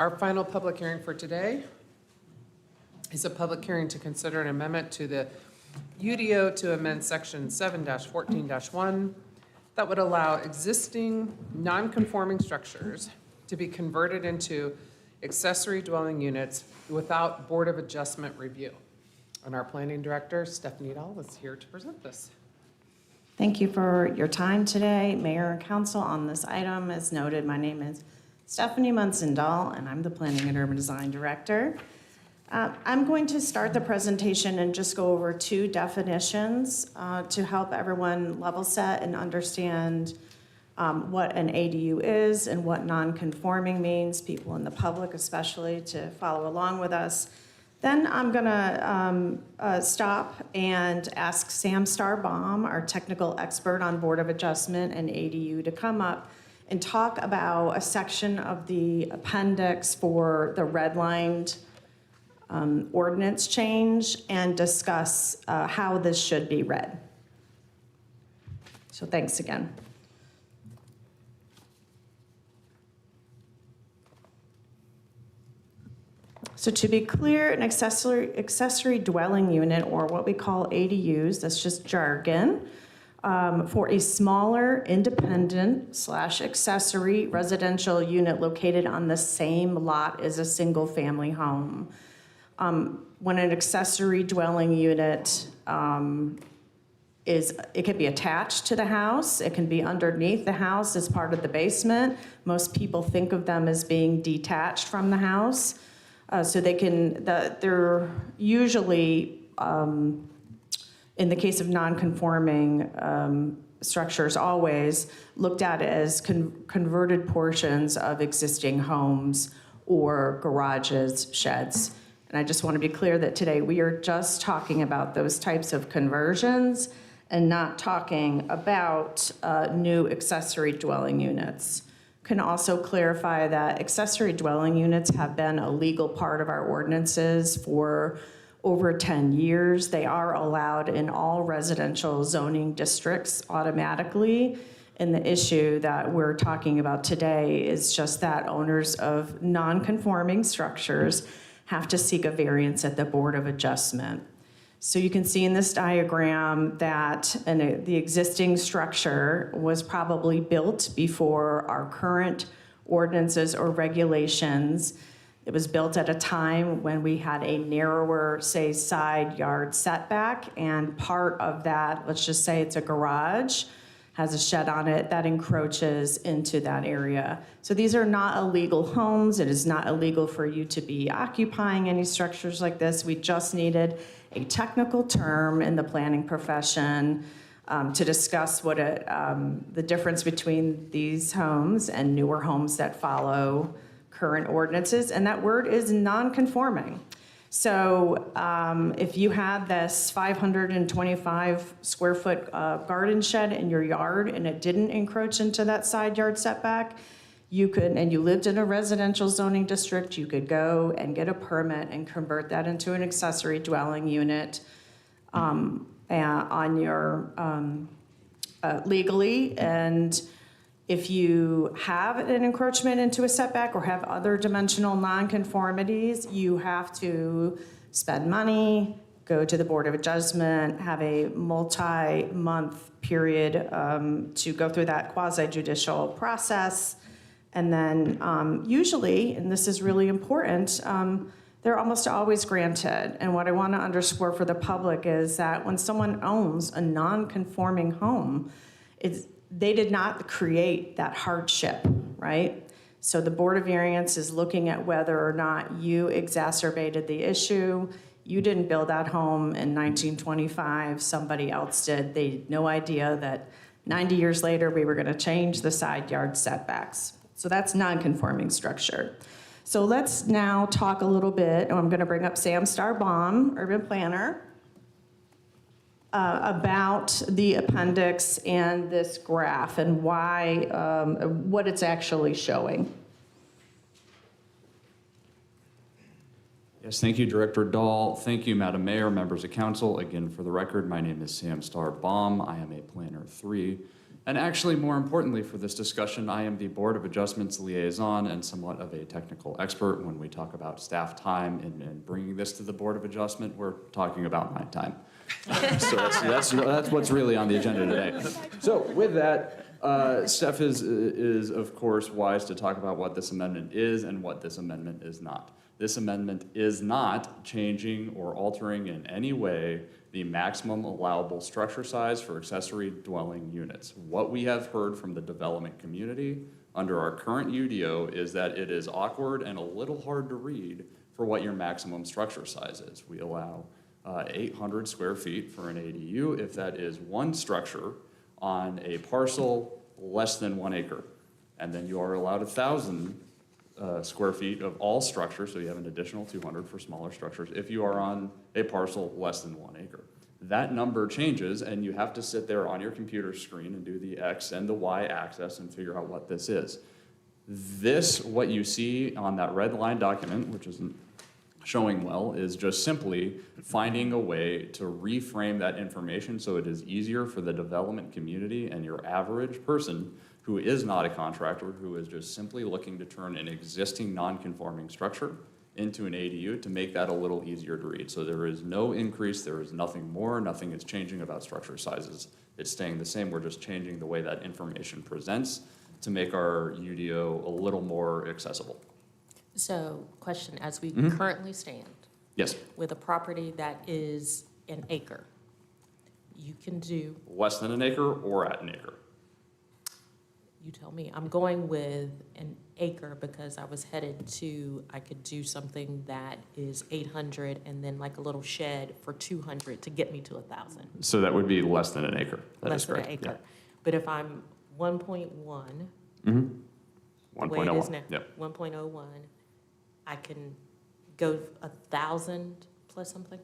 Our final public hearing for today is a public hearing to consider an amendment to the UDO to amend section 7-14-1 that would allow existing non-conforming structures to be converted into accessory dwelling units without Board of Adjustment review. And our planning director, Stephanie Dahl, is here to present this. Thank you for your time today, Mayor and Council, on this item. As noted, my name is Stephanie Munson-Dahl, and I'm the Planning and Urban Design Director. I'm going to start the presentation and just go over two definitions to help everyone level set and understand what an ADU is and what non-conforming means, people in the public especially, to follow along with us. Then I'm gonna stop and ask Sam Starbaum, our technical expert on Board of Adjustment and ADU, to come up and talk about a section of the appendix for the redlined ordinance change and discuss how this should be read. So thanks again. So to be clear, an accessory dwelling unit, or what we call ADUs, that's just jargon, for a smaller independent / accessory residential unit located on the same lot as a single family home. When an accessory dwelling unit it can be attached to the house, it can be underneath the house as part of the basement. Most people think of them as being detached from the house. So they're usually, in the case of non-conforming structures, always looked at as converted portions of existing homes or garages, sheds. And I just want to be clear that today we are just talking about those types of conversions and not talking about new accessory dwelling units. Can also clarify that accessory dwelling units have been a legal part of our ordinances for over 10 years. They are allowed in all residential zoning districts automatically. And the issue that we're talking about today is just that owners of non-conforming structures have to seek a variance at the Board of Adjustment. So you can see in this diagram that the existing structure was probably built before our current ordinances or regulations. It was built at a time when we had a narrower, say, side yard setback, and part of that, let's just say it's a garage, has a shed on it that encroaches into that area. So these are not illegal homes. It is not illegal for you to be occupying any structures like this. We just needed a technical term in the planning profession to discuss what the difference between these homes and newer homes that follow current ordinances, and that word is non-conforming. So if you had this 525 square foot garden shed in your yard and it didn't encroach into that side yard setback, you could, and you lived in a residential zoning district, you could go and get a permit and convert that into an accessory dwelling unit on your legally. And if you have an encroachment into a setback or have other dimensional nonconformities, you have to spend money, go to the Board of Adjustment, have a multi-month period to go through that quasi-judicial process. And then usually, and this is really important, they're almost always granted. And what I want to underscore for the public is that when someone owns a non-conforming home, they did not create that hardship, right? So the Board of Variance is looking at whether or not you exacerbated the issue. You didn't build that home in 1925, somebody else did. They had no idea that 90 years later we were going to change the side yard setbacks. So that's non-conforming structure. So let's now talk a little bit, I'm going to bring up Sam Starbaum, urban planner, about the appendix and this graph and why, what it's actually showing. Yes, thank you, Director Dahl. Thank you, Madam Mayor, members of council. Again, for the record, my name is Sam Starbaum. I am a Planner 3 And actually, more importantly for this discussion, I am the Board of Adjustments liaison and somewhat of a technical expert. When we talk about staff time and bringing this to the Board of Adjustment, we're talking about my time. So that's what's really on the agenda today. So with that, Steph is of course wise to talk about what this amendment is and what this amendment is not. This amendment is not changing or altering in any way the maximum allowable structure size for accessory dwelling units. What we have heard from the development community under our current UDO is that it is awkward and a little hard to read for what your maximum structure size is. We allow 800 square feet for an ADU if that is one structure on a parcel less than 1 acre. And then you are allowed 1,000 square feet of all structures, so you have an additional 200 for smaller structures if you are on a parcel less than 1 acre. That number changes, and you have to sit there on your computer screen and do the X and the Y axis and figure out what this is. This, what you see on that red line document, which isn't showing well, is just simply finding a way to reframe that information so it is easier for the development community and your average person who is not a contractor, who is just simply looking to turn an existing non-conforming structure into an ADU, to make that a little easier to read. So there is no increase, there is nothing more, nothing is changing about structure sizes. It's staying the same, we're just changing the way that information presents to make our UDO a little more accessible. So, question, as we Mhm. currently stand Yes, with a property that is an acre, you can do, less than an acre or at an acre. you tell me, I'm going with an acre because I was headed to, I could do something that is 800 and then like a little shed for 200 to get me to 1,000. So that would be less than an acre. That Less is than an correct. acre. But if I'm 1.1, Yeah. Mm-hmm. the way it is 1.01. now, Yep. 1.01, I can go 1,000 plus something?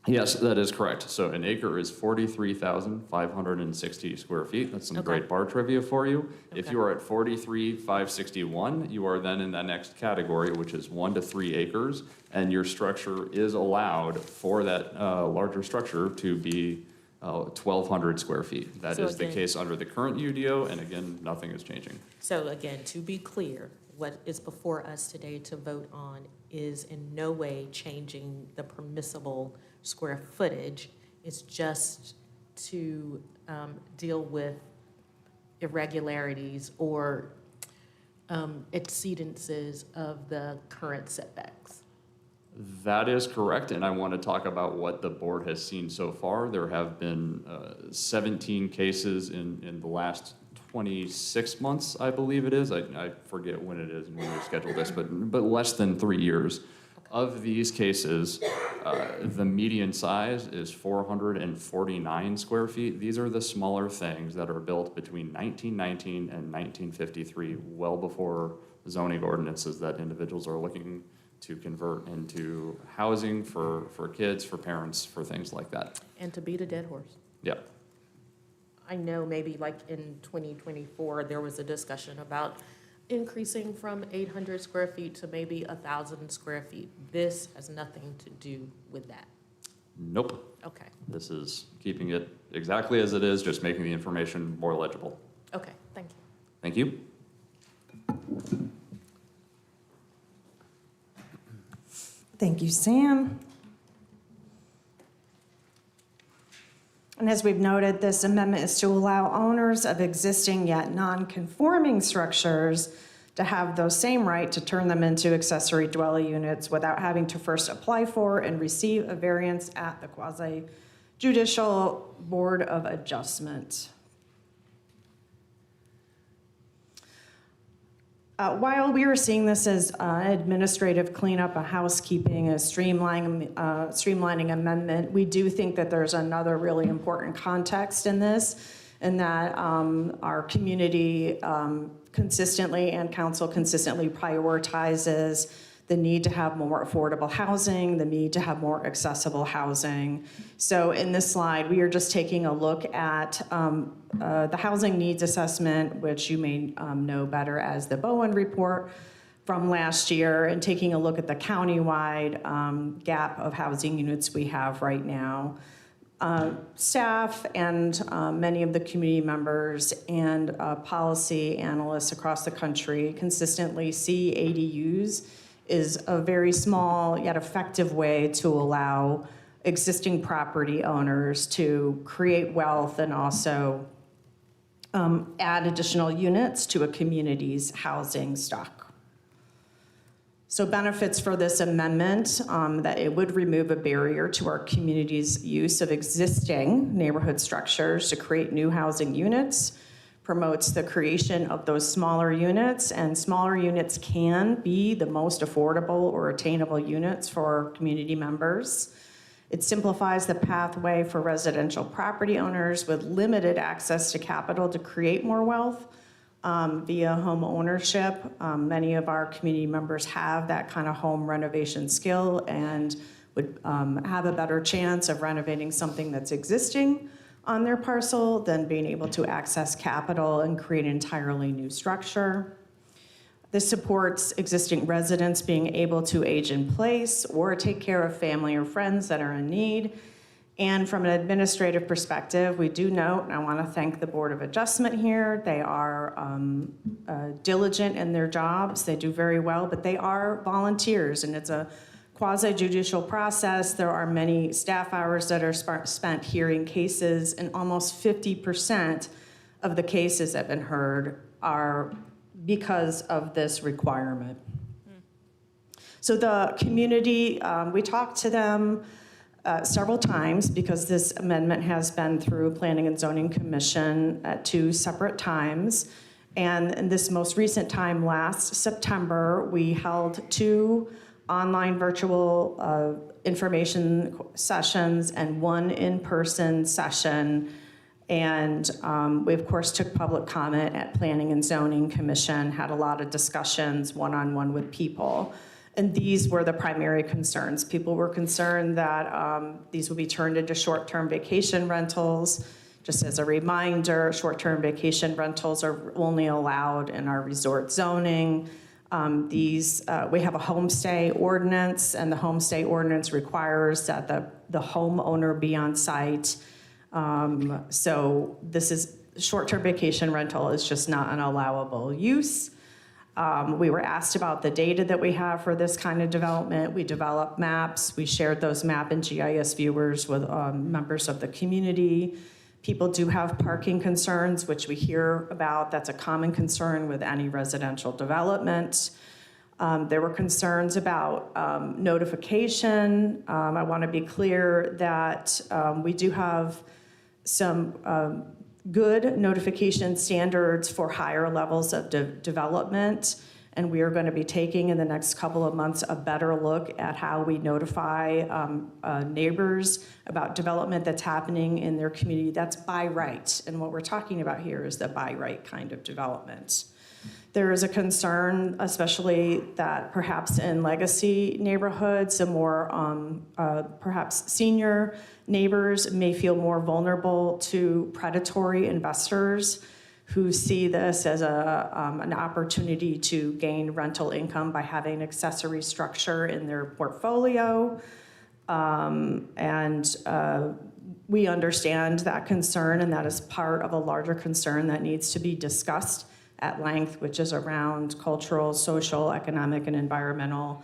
Yes, that is correct. So an acre is 43,560 square feet. That's some Okay. great bar trivia for you. If Okay. you are at 43,561, you are then in that next category, which is 1 to 3 acres, and your structure is allowed for that larger structure to be 1,200 square feet. That So is the again- case under the current UDO, and again, nothing is changing. So again, to be clear, what is before us today to vote on is in no way changing the permissible square footage. It's just to deal with irregularities or exceedances of the current setbacks. That is correct, and I want to talk about what the board has seen so far. There have been 17 cases in the last 26 months, I believe it is. I forget when it is and when we scheduled this, but less than 3 years. Of these cases, the median size is 449 square feet. These are the smaller things that are built between 1919 and 1953, well before zoning ordinances that individuals are looking to convert into housing for kids, for parents, for things like that. And to beat a dead horse. Yeah. I know maybe like in 2024, there was a discussion about increasing from 800 square feet to maybe 1,000 square feet. This has nothing to do with that. Nope. Okay, This is keeping it exactly as it is, just making the information more legible. okay, thank you. Thank you. Thank you, Sam. And as we've noted, this amendment is to allow owners of existing yet non-conforming structures to have those same right to turn them into accessory dwelling units without having to first apply for and receive a variance at the quasi-judicial Board of Adjustment. While we were seeing this as administrative cleanup, a housekeeping, a streamlining amendment, we do think that there's another really important context in this, and that our community consistently and council consistently prioritizes the need to have more affordable housing, the need to have more accessible housing. So in this slide, we are just taking a look at the housing needs assessment, which you may know better as the Bowen report from last year, and taking a look at the countywide gap of housing units we have right now. Staff and many of the community members and policy analysts across the country consistently see ADUs is a very small yet effective way to allow existing property owners to create wealth and also add additional units to a community's housing stock. So benefits for this amendment, that it would remove a barrier to our community's use of existing neighborhood structures to create new housing units, promotes the creation of those smaller units, and smaller units can be the most affordable or attainable units for community members. It simplifies the pathway for residential property owners with limited access to capital to create more wealth via home ownership. Many of our community members have that kind of home renovation skill and would have a better chance of renovating something that's existing on their parcel than being able to access capital and create an entirely new structure. This supports existing residents being able to age in place or take care of family or friends that are in need. And from an administrative perspective, we do note, and I want to thank the Board of Adjustment here, they are diligent in their jobs, they do very well, but they are volunteers, and it's a quasi-judicial process. There are many staff hours that are spent hearing cases, and almost 50% of the cases that have been heard are because of this requirement. So the community, we talked to them several times because this amendment has been through Planning and Zoning Commission at 2 separate times. And in this most recent time, last September, we held 2 online virtual information sessions and 1 in-person session. And we, of course, took public comment at Planning and Zoning Commission, had a lot of discussions one-on-one with people. And these were the primary concerns. People were concerned that these would be turned into short-term vacation rentals. Just as a reminder, short-term vacation rentals are only allowed in our resort zoning. We have a homestay ordinance, and the homestay ordinance requires that the homeowner be on site. So this is short-term vacation rental is just not an allowable use. We were asked about the data that we have for this kind of development. We developed maps. We shared those map and GIS viewers with members of the community. People do have parking concerns, which we hear about. That's a common concern with any residential development. There were concerns about notification. I want to be clear that we do have some good notification standards for higher levels of development, and we are going to be taking in the next couple of months a better look at how we notify neighbors about development that's happening in their community. That's by right, and what we're talking about here is the by right kind of development. There is a concern, especially that perhaps in legacy neighborhoods, the more perhaps senior neighbors may feel more vulnerable to predatory investors who see this as an opportunity to gain rental income by having an accessory structure in their portfolio. We understand that concern, and that is part of a larger concern that needs to be discussed at length, which is around cultural, social, economic, and environmental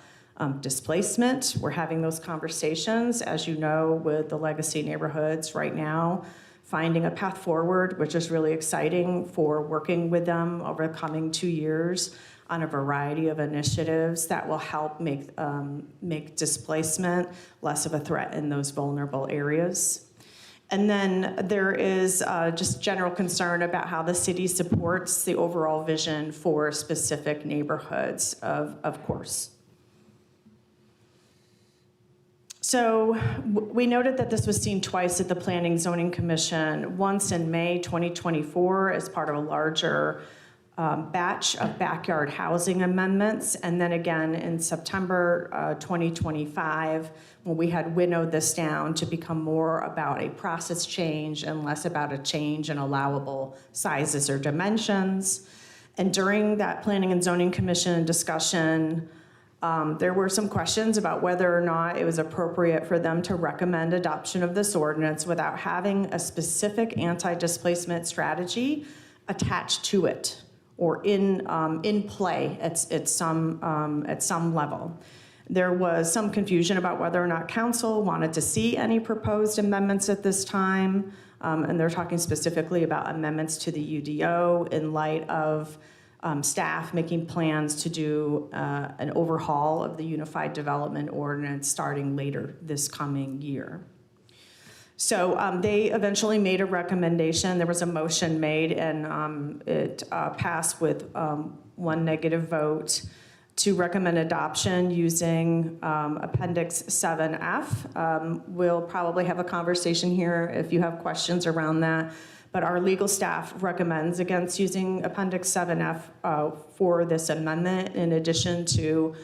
displacement. We're having those conversations, as you know, with the legacy neighborhoods right now, finding a path forward, which is really exciting for working with them over the coming 2 years on a variety of initiatives that will help make displacement less of a threat in those vulnerable areas. And then there is just general concern about how the city supports the overall vision for specific neighborhoods, of course. So we noted that this was seen twice at the Planning Zoning Commission, once in May 2024 as part of a larger batch of backyard housing amendments, and then again in September 2025 when we had winnowed this down to become more about a process change and less about a change in allowable sizes or dimensions. And during that Planning and Zoning Commission discussion, There were some questions about whether or not it was appropriate for them to recommend adoption of this ordinance without having a specific anti-displacement strategy attached to it or in play at some level. There was some confusion about whether or not council wanted to see any proposed amendments at this time, and they're talking specifically about amendments to the UDO in light of staff making plans to do an overhaul of the Unified Development Ordinance starting later this coming year. So they eventually made a recommendation. There was a motion made, and it passed with one negative vote to recommend adoption using Appendix 7F. We'll probably have a conversation here if you have questions around that. But our legal staff recommends against using Appendix 7F for this amendment, in addition to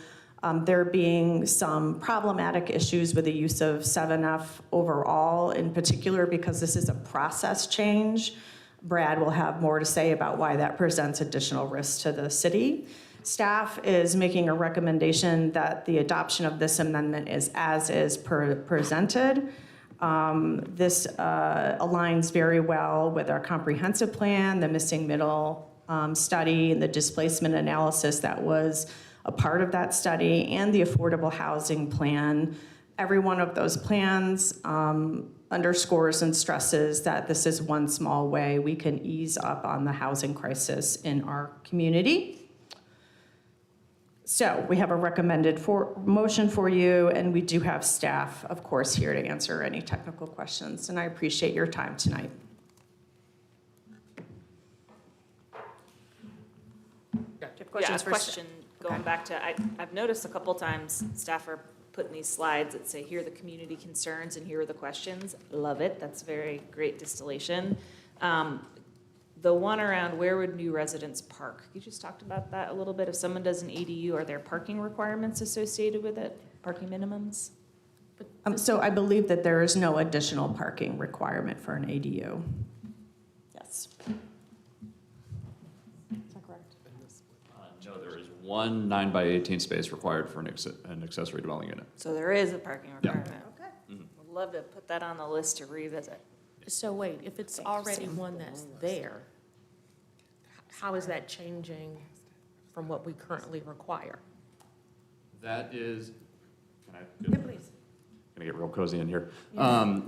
there being some problematic issues with the use of 7F overall, in particular because this is a process change. Brad will have more to say about why that presents additional risks to the city. Staff is making a recommendation that the adoption of this amendment is as is presented. This aligns very well with our comprehensive plan, the missing middle study, and the displacement analysis that was a part of that study, and the affordable housing plan. Every one of those plans underscores and stresses that this is one small way we can ease up on the housing crisis in our community. So we have a recommended motion for you, and we do have staff, of course, here to answer any technical questions, and I appreciate your time tonight. Questions question going back to, I've noticed a couple times staff are putting these slides that say, here are the community concerns and here are the questions. Love it. That's very great distillation. The one around where would new residents park? You just talked about that a little bit. If someone does an ADU, are there parking requirements associated with it? Parking minimums? So I believe that there is no additional parking requirement for an ADU. Yes. Is that correct? No, there is one 9x18 space required for an accessory dwelling unit. So there is a parking Yeah. requirement. Okay. Would love to put that on the list to revisit. So wait, if it's already one that's there, how is that changing from what we currently require? That is, can I? Yeah, please. Gonna get real cozy in here.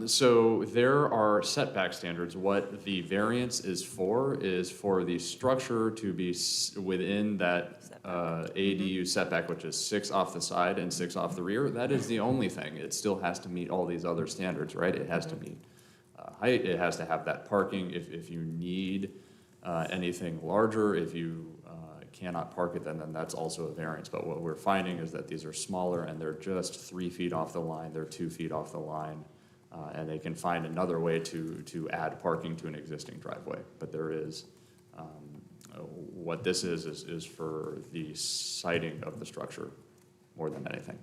So there are setback standards. What the variance is for the structure to be within that ADU setback, which is 6 off the side and 6 off the rear. That is the only thing. It still has to meet all these other standards, right? It has to meet height. It has to have that parking. If you need anything larger, if you cannot park it, then that's also a variance. But what we're finding is that these are smaller and they're just 3 feet off the line, they're 2 feet off the line, and they can find another way to add parking to an existing driveway. But there is, what this is for the siting of the structure more than anything.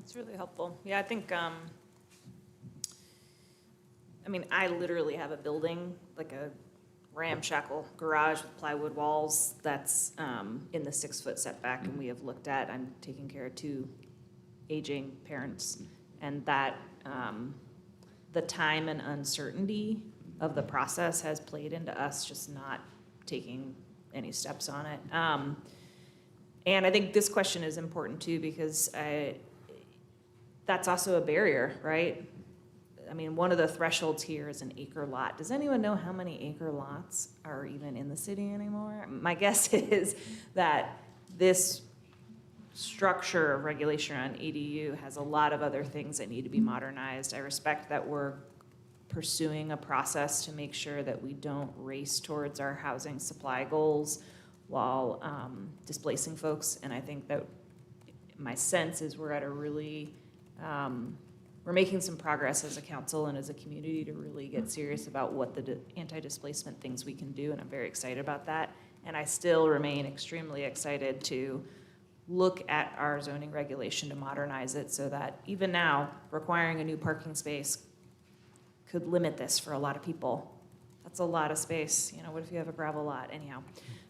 It's really helpful. Yeah, I think, I mean, I literally have a building, like a ramshackle garage with plywood walls that's in the 6-foot setback, and we have looked at, I'm taking care of 2 aging parents, and that the time and uncertainty of the process has played into us just not taking any steps on it. And I think this question is important too, because that's also a barrier, right? I mean, one of the thresholds here is an acre lot. Does anyone know how many acre lots are even in the city anymore? My guess is that this structure of regulation on ADU has a lot of other things that need to be modernized. I respect that we're pursuing a process to make sure that we don't race towards our housing supply goals while displacing folks. And I think that my sense is we're at a really, we're making some progress as a council and as a community to really get serious about what the anti-displacement things we can do, and I'm very excited about that. And I still remain extremely excited to look at our zoning regulation to modernize it so that even now, requiring a new parking space could limit this for a lot of people. That's a lot of space. You know, what if you have a gravel lot? Anyhow.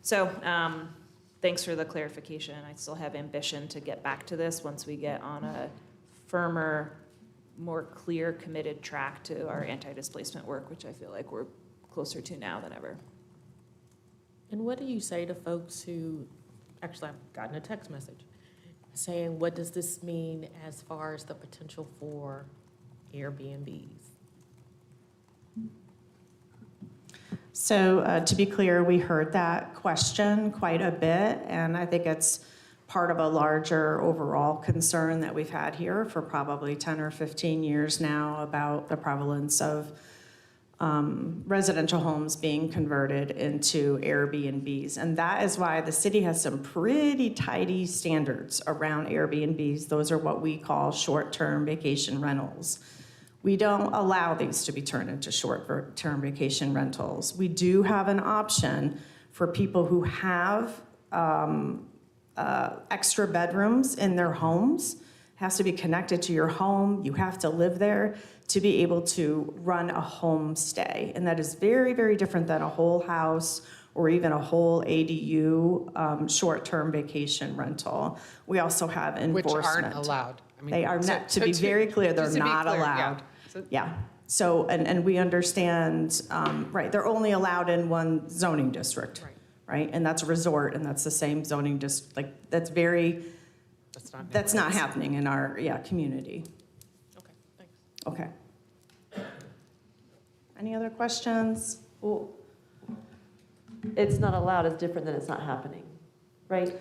So thanks for the clarification. I still have ambition to get back to this once we get on a firmer, more clear, committed track to our anti-displacement work, which I feel like we're closer to now than ever. And what do you say to folks who, actually, I've gotten a text message saying, what does this mean as far as the potential for Airbnbs? So to be clear, we heard that question quite a bit, and I think it's part of a larger overall concern that we've had here for probably 10 or 15 years now about the prevalence of residential homes being converted into Airbnbs. And that is why the city has some pretty tidy standards around Airbnbs. Those are what we call short-term vacation rentals. We don't allow these to be turned into short-term vacation rentals. We do have an option for people who have extra bedrooms in their homes. It has to be connected to your home. You have to live there to be able to run a homestay. And that is very, very different than a whole house or even a whole ADU short-term vacation rental. We also have Which enforcement. aren't allowed. I mean, They are so- not, to so be very clear, they're just to be not clear, yeah. allowed. So- Yeah, so, and we understand, right, they're only allowed in one zoning district, right? And that's a resort, and that's the same zoning like, that's not happening in our, community. Okay, thanks. Okay. Any other questions? Well, it's not allowed is different than it's not happening, right?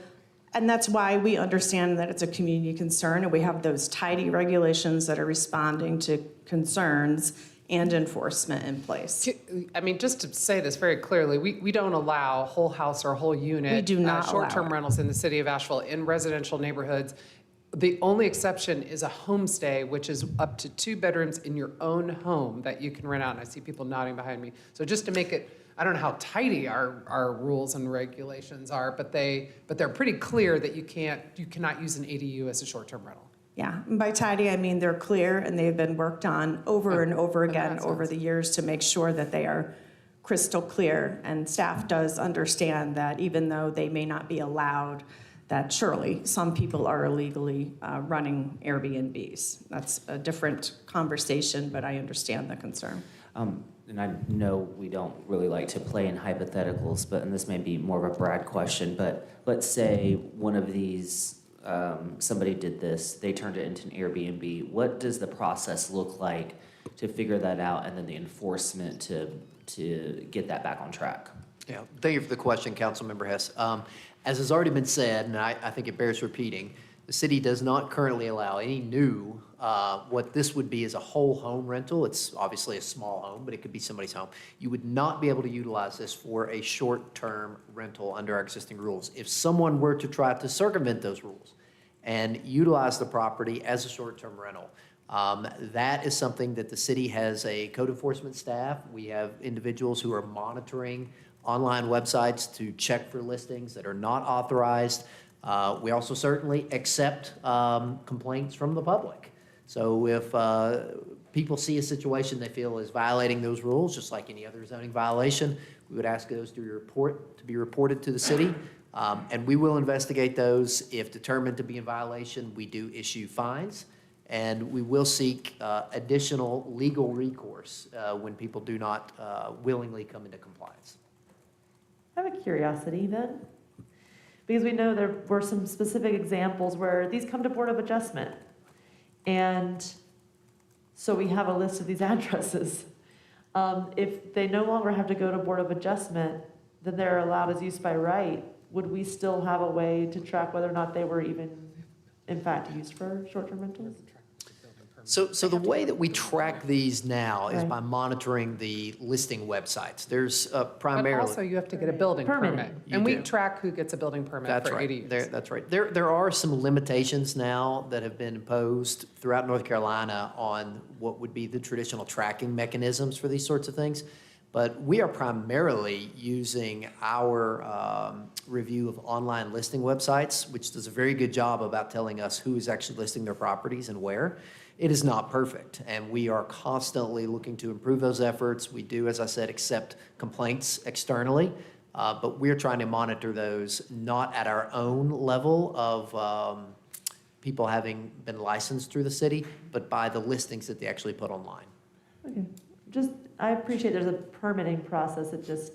And that's why we understand that it's a community concern, and we have those tidy regulations that are responding to concerns and enforcement in place. I mean, just to say this very clearly, we don't allow whole house or whole unit. We do not allow short-term it. rentals in the city of Asheville in residential neighborhoods. The only exception is a homestay, which is up to 2 bedrooms in your own home that you can rent out. And I see people nodding behind me. So just to make it, I don't know how tidy our rules and regulations are, but they're pretty clear that you cannot use an ADU as a short-term rental. Yeah, and by tidy, I mean they're clear and they've been worked on over and over again makes over sense. the years to make sure that they are crystal clear. And staff does understand that even though they may not be allowed, that surely some people are illegally running Airbnbs. That's a different conversation, but I understand the concern. And I know we don't really like to play in hypotheticals, and this may be more of a Brad question, but let's say one of these, somebody did this, they turned it into an Airbnb. What does the process look like to figure that out and then the enforcement to get that back on track? Yeah, thank you for the question, Councilmember Hess. As has already been said, and I think it bears repeating, the city does not currently allow any new, what this would be is a whole home rental. It's obviously a small home, but it could be somebody's home. You would not be able to utilize this for a short-term rental under our existing rules. If someone were to try to circumvent those rules and utilize the property as a short-term rental, that is something that the city has a code enforcement staff. We have individuals who are monitoring online websites to check for listings that are not authorized. We also certainly accept complaints from the public. So if people see a situation they feel is violating those rules, just like any other zoning violation, we would ask those to be reported to the city. And we will investigate those. If determined to be in violation, we do issue fines. And we will seek additional legal recourse when people do not willingly come into compliance. I have a curiosity then, because we know there were some specific examples where these come to Board of Adjustment. And so we have a list of these addresses. If they no longer have to go to Board of Adjustment, then they're allowed as use by right. Would we still have a way to track whether or not they were even, in fact, used for short-term rentals? So the way that we track these now is Right. by monitoring the listing websites. There's But primarily. also you have to get a building Permit. permit. You And we do. track who gets a building permit That's for right. ADUs. That's right. There are some limitations now that have been imposed throughout North Carolina on what would be the traditional tracking mechanisms for these sorts of things. But we are primarily using our review of online listing websites, which does a very good job about telling us who is actually listing their properties and where. It is not perfect, and we are constantly looking to improve those efforts. We do, as I said, accept complaints externally, But we're trying to monitor those not at our own level of people having been licensed through the city, but by the listings that they actually put online. Okay, just, I appreciate there's a permitting process,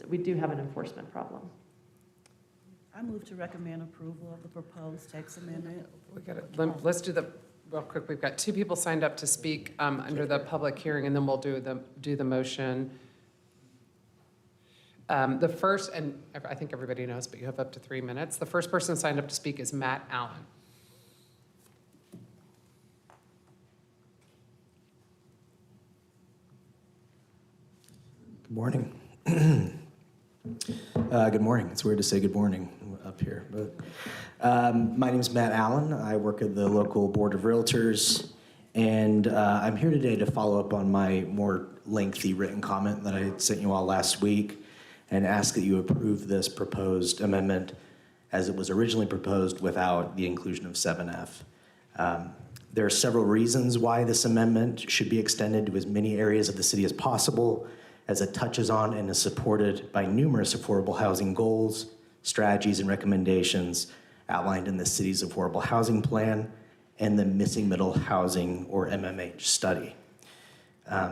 we do have an enforcement problem. I move to recommend approval of the proposed text amendment. Let's do the, real quick, we've got two people signed up to speak under the public hearing, and then we'll do the motion. The first, and I think everybody knows, but you have up to 3 minutes. The first person signed up to speak is Matt Allen. Good morning. Good morning. It's weird to say good morning up here, but my name is Matt Allen. I work at the local Board of Realtors, and I'm here today to follow up on my more lengthy written comment that I sent you all last week and ask that you approve this proposed amendment as it was originally proposed without the inclusion of 7F. There are several reasons why this amendment should be extended to as many areas of the city as possible, as it touches on and is supported by numerous affordable housing goals, strategies, and recommendations outlined in the city's affordable housing plan and the missing middle housing, or MMH, study.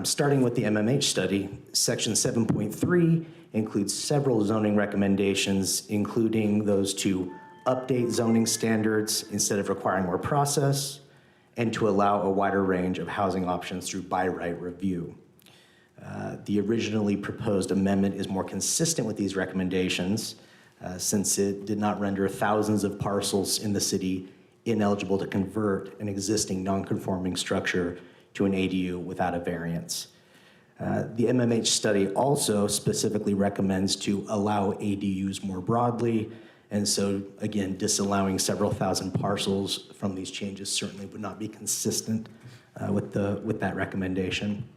Starting with the MMH study, section 7.3 includes several zoning recommendations, including those to update zoning standards instead of requiring more process, and to allow a wider range of housing options through by right review. The originally proposed amendment is more consistent with these recommendations since it did not render thousands of parcels in the city ineligible to convert an existing non-conforming structure to an ADU without a variance. The MMH study also specifically recommends to allow ADUs more broadly, and so again, disallowing several thousand parcels from these changes certainly would not be consistent with that recommendation.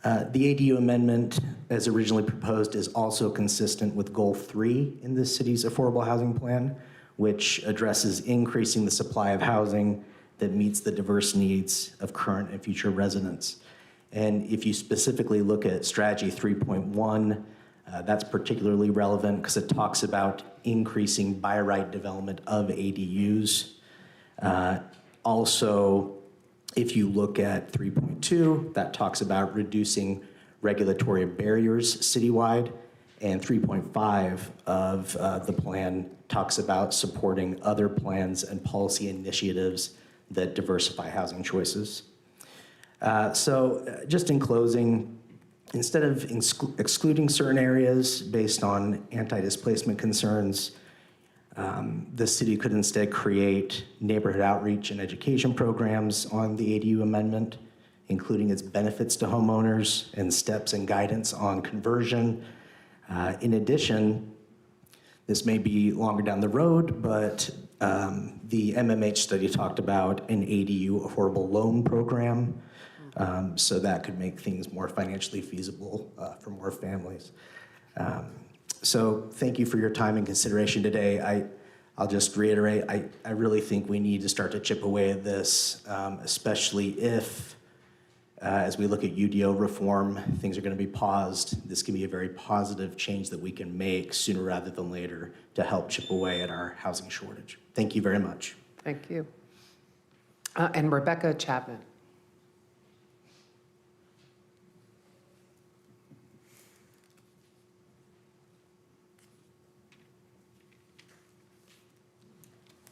The ADU amendment, as originally proposed, is also consistent with Goal 3 in the city's affordable housing plan, which addresses increasing the supply of housing that meets the diverse needs of current and future residents. And if you specifically look at strategy 3.1, that's particularly relevant because it talks about increasing by right development of ADUs. Also, if you look at 3.2, that talks about reducing regulatory barriers citywide, and 3.5 of the plan talks about supporting other plans and policy initiatives that diversify housing choices. So just in closing, instead of excluding certain areas based on anti-displacement concerns, the city could instead create neighborhood outreach and education programs on the ADU amendment, including its benefits to homeowners and steps and guidance on conversion. In addition, this may be longer down the road, but the MMH study talked about an ADU affordable loan program, so that could make things more financially feasible for more families. So thank you for your time and consideration today. I'll just reiterate, I really think we need to start to chip away at this, especially if, as we look at UDO reform, things are going to be paused. This can be a very positive change that we can make sooner rather than later to help chip away at our housing shortage. Thank you very much. Thank you. And Rebecca Chapman.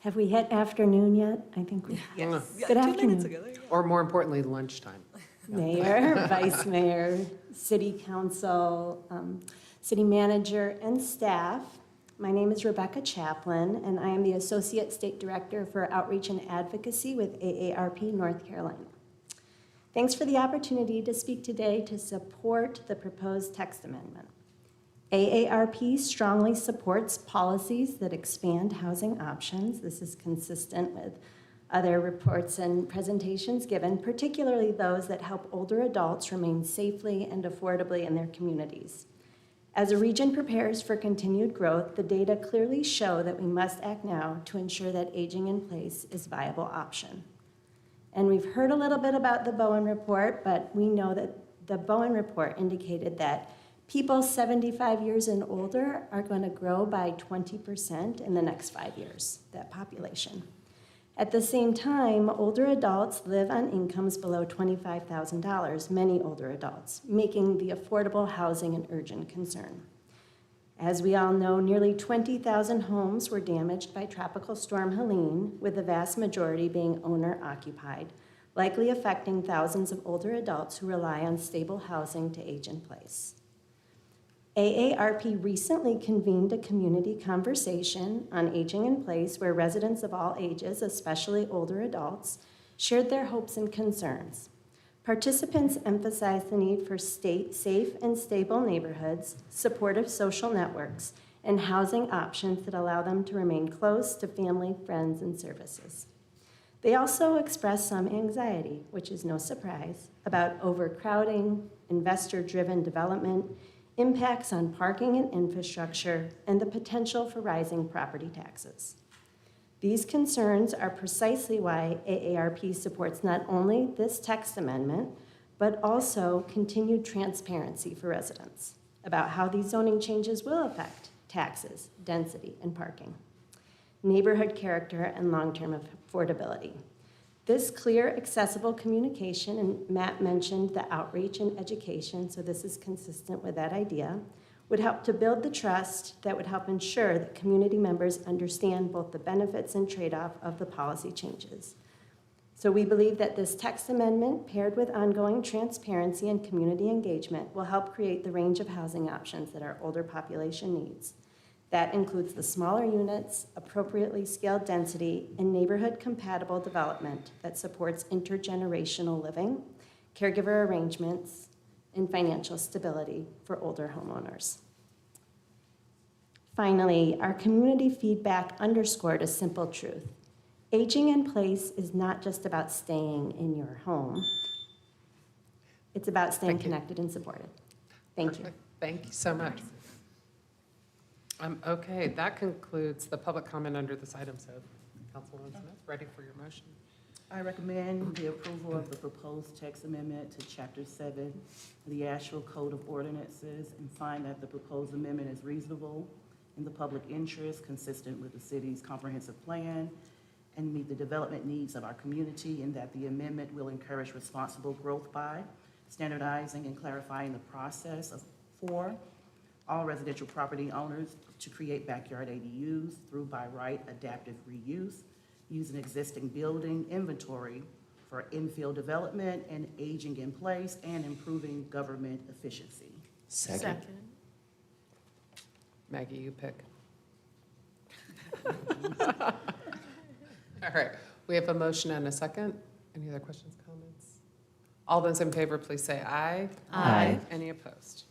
Have we hit afternoon yet? I think we Yes. Good afternoon, Or more importantly, lunchtime. Mayor, Vice Mayor, City Council, City Manager, and staff. My name is Rebecca Chaplin, and I am the Associate State Director for Outreach and Advocacy with AARP North Carolina. Thanks for the opportunity to speak today to support the proposed text amendment. AARP strongly supports policies that expand housing options. This is consistent with other reports and presentations given, particularly those that help older adults remain safely and affordably in their communities. As a region prepares for continued growth, the data clearly show that we must act now to ensure that aging in place is a viable option. And we've heard a little bit about the Bowen report, but we know that the Bowen report indicated that People 75 years and older are going to grow by 20% in the next 5 years, that population. At the same time, older adults live on incomes below $25,000, many older adults, making the affordable housing an urgent concern. As we all know, nearly 20,000 homes were damaged by Tropical Storm Helene, with the vast majority being owner-occupied, likely affecting thousands of older adults who rely on stable housing to age in place. AARP recently convened a community conversation on aging in place where residents of all ages, especially older adults, shared their hopes and concerns. Participants emphasized the need for safe and stable neighborhoods, supportive social networks, and housing options that allow them to remain close to family, friends, and services. They also expressed some anxiety, which is no surprise, about overcrowding, investor-driven development, impacts on parking and infrastructure, and the potential for rising property taxes. These concerns are precisely why AARP supports not only this text amendment, but also continued transparency for residents about how these zoning changes will affect taxes, density, and parking, neighborhood character, and long-term affordability. This clear, accessible communication, and Matt mentioned the outreach and education, so this is consistent with that idea, would help to build the trust that would help ensure that community members understand both the benefits and trade-off of the policy changes. So we believe that this text amendment, paired with ongoing transparency and community engagement, will help create the range of housing options that our older population needs. That includes the smaller units, appropriately scaled density, and neighborhood-compatible development that supports intergenerational living, caregiver arrangements, and financial stability for older homeowners. Finally, our community feedback underscored a simple truth. Aging in place is not just about staying in your home. It's about staying connected and supported. Thank you. Thank you so much. Okay, that concludes the public comment under this item. So, Councilwoman Smith, ready for your motion? I recommend the approval of the proposed text amendment to Chapter 7 of the Asheville Code of Ordinances and find that the proposed amendment is reasonable in the public interest, consistent with the city's comprehensive plan, and meet the development needs of our community, and that the amendment will encourage responsible growth by standardizing and clarifying the process for all residential property owners to create backyard ADUs through by right adaptive reuse, using existing building inventory for infill development and aging in place, and improving government efficiency. Second. Maggie, you pick. All right, we have a motion and a second. Any other questions, comments? All those in favor, please say aye. Aye. Any opposed?